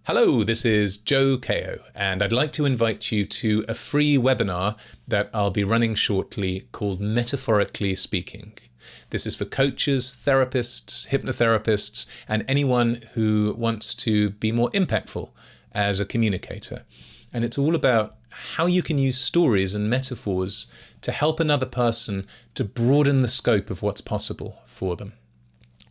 Hello, this is Joe Ko, and I'd like to invite you to a free webinar that I'll be running shortly called Metaphorically Speaking. This is for coaches, therapists, hypnotherapists, and anyone who wants to be more impactful as a communicator. And it's all about how you can use stories and metaphors to help another person to broaden the scope of what's possible for them,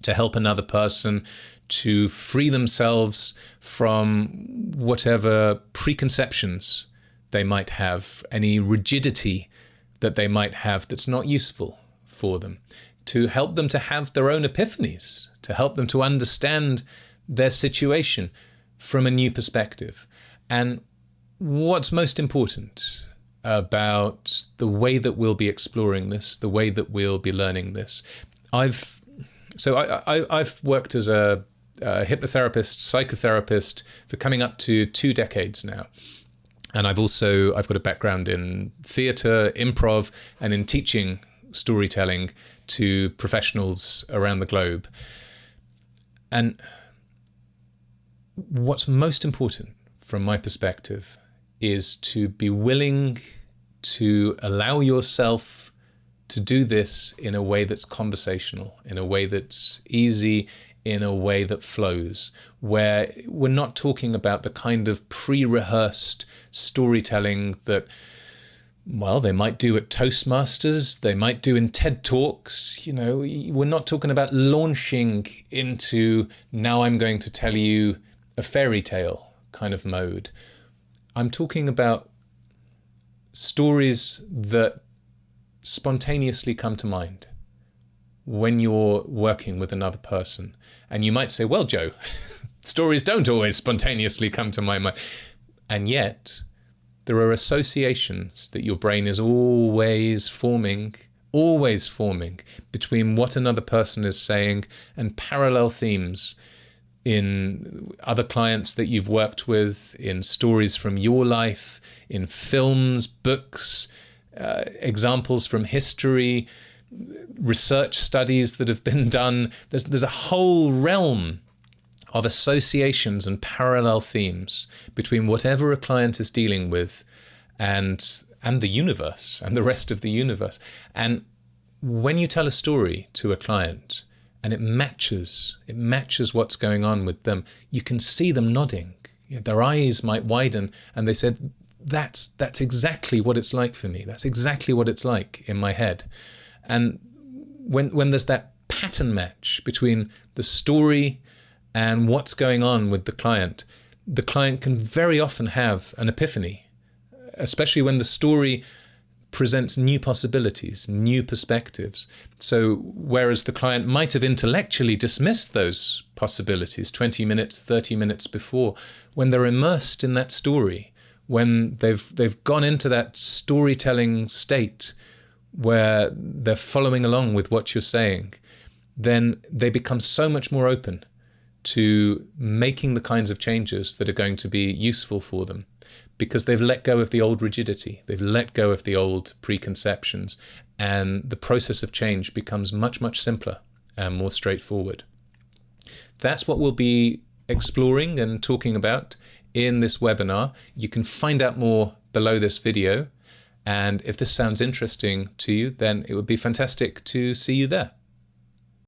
to help another person to free themselves from whatever preconceptions they might have, any rigidity that they might have that's not useful for them, to help them to have their own epiphanies, to help them to understand their situation from a new perspective. And what's most important about the way that we'll be exploring this, the way that we'll be learning this, I've worked as a hypnotherapist, psychotherapist for coming up to 2 decades now. And I've got a background in theatre, improv, and in teaching storytelling to professionals around the globe. And what's most important from my perspective is to be willing to allow yourself to do this in a way that's conversational, in a way that's easy, in a way that flows, where we're not talking about the kind of pre-rehearsed storytelling that, well, they might do at Toastmasters, they might do in TED Talks. You know, we're not talking about launching into, now I'm going to tell you a fairy tale kind of mode. I'm talking about stories that spontaneously come to mind when you're working with another person. And you might say, well, Joe, stories don't always spontaneously come to my mind. And yet there are associations that your brain is always forming between what another person is saying and parallel themes in other clients that you've worked with, in stories from your life, in films, books, examples from history, research studies that have been done. There's a whole realm of associations and parallel themes between whatever a client is dealing with and the universe and the rest of the universe. And when you tell a story to a client and it matches what's going on with them, you can see them nodding. Their eyes might widen and they said, that's exactly what it's like for me. That's exactly what it's like in my head. And when there's that pattern match between the story and what's going on with the client can very often have an epiphany, especially when the story presents new possibilities, new perspectives. So whereas the client might have intellectually dismissed those possibilities 20 minutes, 30 minutes before, when they're immersed in that story, when they've gone into that storytelling state where they're following along with what you're saying, then they become so much more open to making the kinds of changes that are going to be useful for them, because they've let go of the old rigidity, they've let go of the old preconceptions, and the process of change becomes much, much simpler and more straightforward. That's what we'll be exploring and talking about in this webinar. You can find out more below this video. And if this sounds interesting to you, then it would be fantastic to see you there.